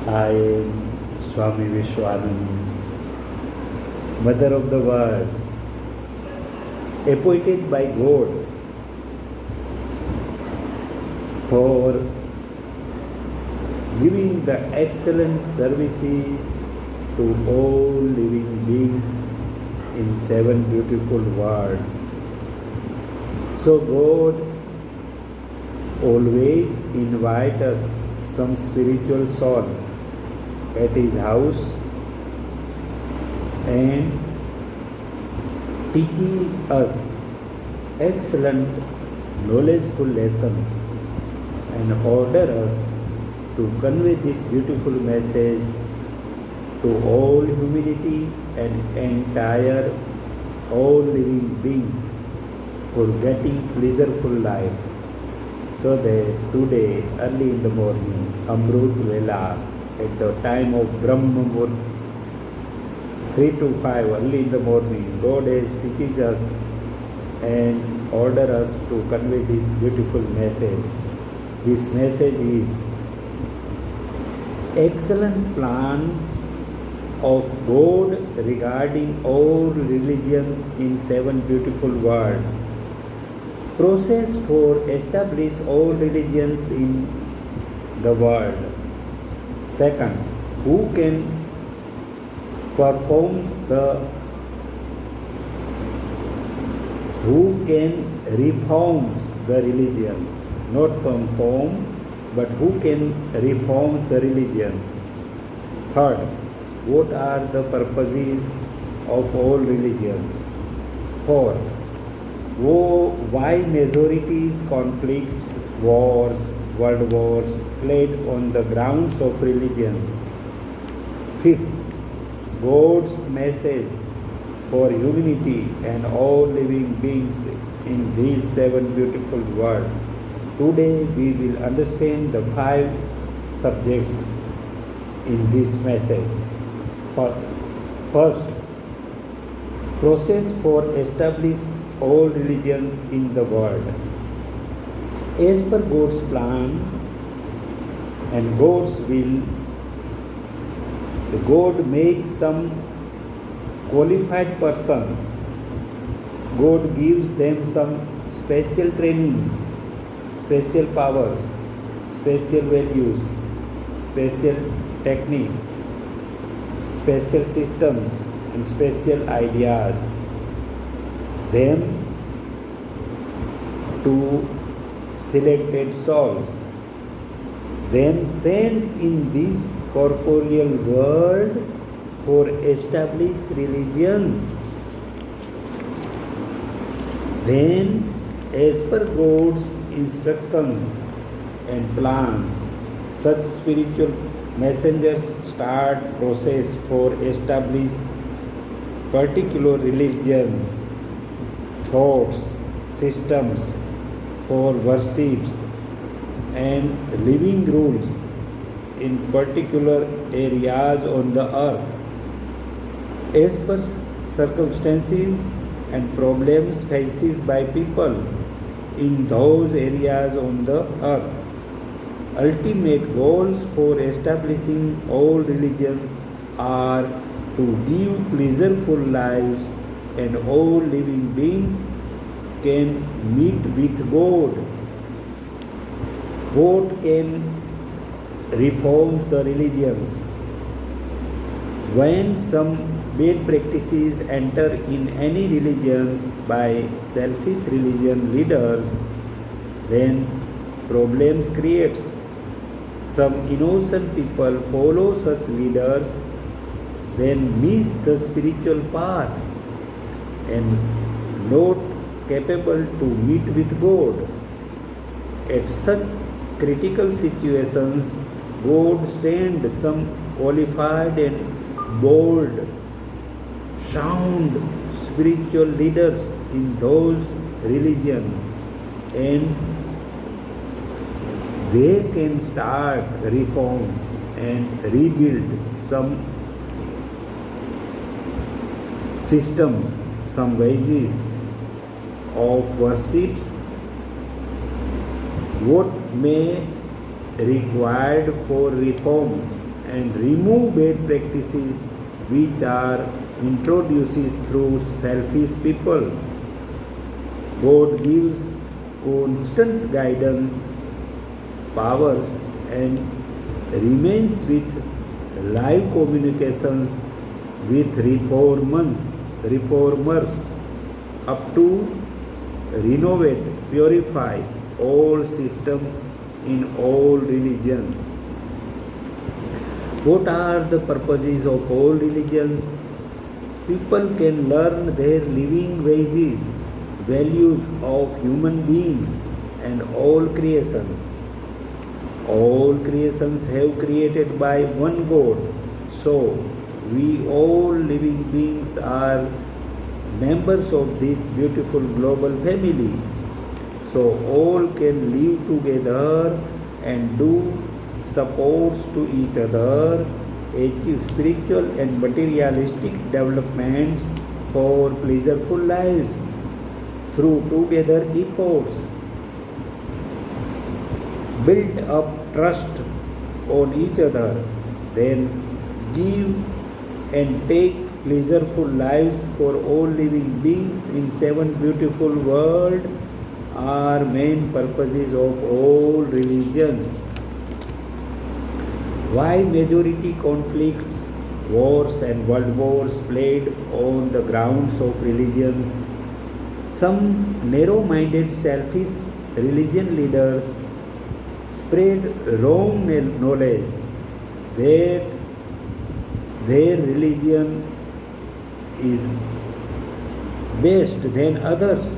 I am Swami Vishwanand, Mother of the World, appointed by God for giving the excellent services to all living beings in seven beautiful worlds. So God always invites us some spiritual souls at his house and teaches us excellent knowledgeful lessons and order us to convey this beautiful message to all humanity and entire all living beings for getting pleasureful life. So that today early in the morning, Amrut Vela, at the time of Brahma Muhurt, 3 to 5 early in the morning, God has teaches us and order us to convey this beautiful message. This message is excellent plans of God regarding all religions in seven beautiful worlds. Process for establish all religions in the world. Second, who can reforms the religions, not perform, but who can reforms the religions. Third, what are the purposes of all religions? Fourth, why majorities, conflicts, wars, world wars played on the grounds of religions. Fifth, God's message for humanity and all living beings in these seven beautiful worlds. Today we will understand the 5 subjects in this message. First, process for establish all religions in the world. As per God's plan and God's will, God makes some qualified persons. God gives them some special trainings, special powers, special values, special techniques, special systems, and special ideas. Them to selected souls, then sent in this corporeal world for established religions. Then, as per God's instructions and plans, such spiritual messengers start process for establish particular religions, thoughts, systems for worships and living rules in particular areas on the earth as per circumstances and problems faced by people in those areas on the earth. Ultimate goals for establishing all religions are to give pleasureful lives and all living beings can meet with God. God can reform the religions. When some bad practices enter in any religions by selfish religion leaders, then problems creates. Some innocent people follow such leaders, then miss the spiritual path and not capable to meet with God. At such critical situations, God sends some qualified and bold, sound spiritual leaders in those religions, and they can start reforms and rebuild some systems, some ways of worships, what may required for reforms and remove bad practices which are introduced through selfish people. God gives constant guidance, powers, and remains with live communications with reformers up to renovate, purify all systems in all religions. What are the purposes of all religions? People can learn their living values of human beings and all creations. All creations have created by one God. So, we all living beings are members of this beautiful global family. So, all can live together and do supports to each other, achieve spiritual and materialistic developments for pleasureful lives through together efforts. Build up trust on each other, then give and take pleasureful lives for all living beings in seven beautiful worlds are main purposes of all religions. Why majority conflicts, wars and world wars played on the grounds of religions? Some narrow-minded, selfish religion leaders spread wrong knowledge that their religion is best than others.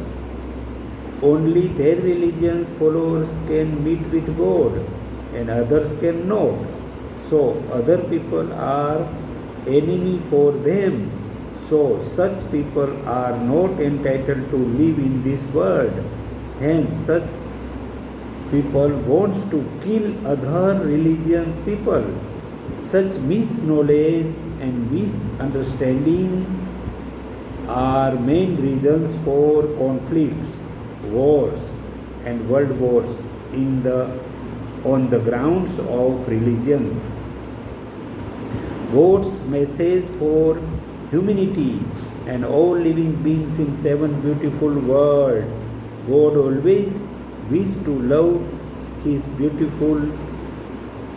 Only their religion's followers can meet with God and others cannot. So other people are enemy for them. So such people are not entitled to live in this world. Hence such people wants to kill other religions people. Such misknowledge and misunderstanding are main reasons for conflicts, wars and world wars on the grounds of religions. God's message for humanity and all living beings in seven beautiful worlds. God always wished to love His beautiful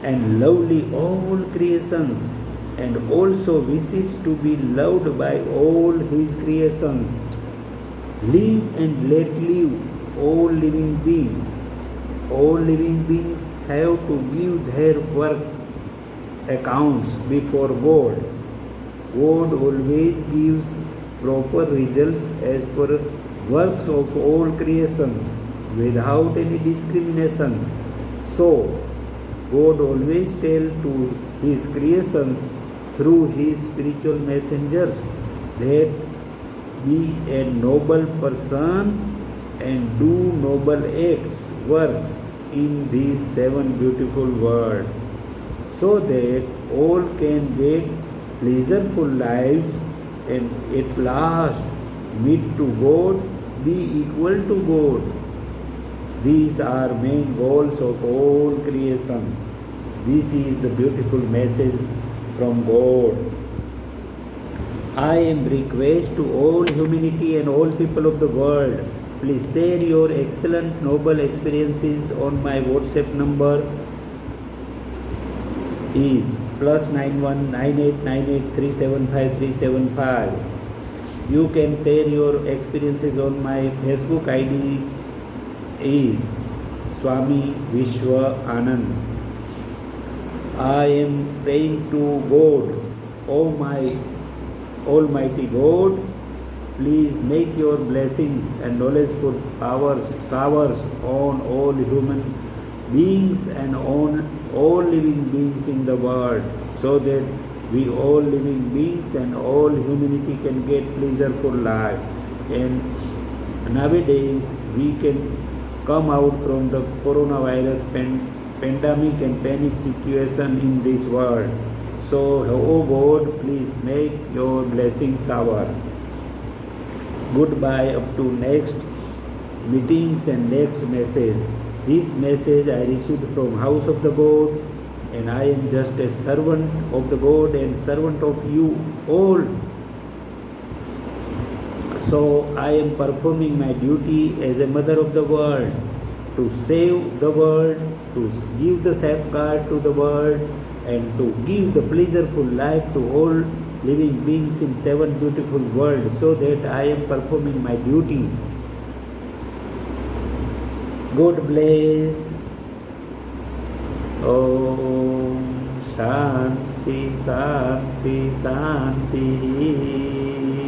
and lovely all creations and also wishes to be loved by all His creations. Live and let live all living beings. All living beings have to give their works accounts before God. God always gives proper results as per works of all creations without any discriminations. So, God always tells to His creations through His spiritual messengers that be a noble person and do noble acts, works in these seven beautiful worlds, so that all can get pleasureful lives and at last meet to God, be equal to God. These are main goals of all creations. This is the beautiful message from God. I am request to all humanity and all people of the world, please share your excellent noble experiences on my WhatsApp number is +919898375375. You can share your experiences on my Facebook ID is Swami Vishwa Anand. I am praying to God, oh my Almighty God, please make your blessings and knowledgeful showers on all human beings and on all living beings in the world, so that we all living beings and all humanity can get pleasureful life. And nowadays we can come out from the coronavirus pandemic and panic situation in this world. So, oh God, please make your blessings shower. Goodbye up to next meetings and next message. This message I received from House of the God, and I am just a servant of the God and servant of you all. So I am performing my duty as a mother of the world to save the world, to give the safeguard to the world, and to give the pleasureful life to all living beings in seven beautiful worlds, so that I am performing my duty. God bless. Om Shanti Shanti Shanti.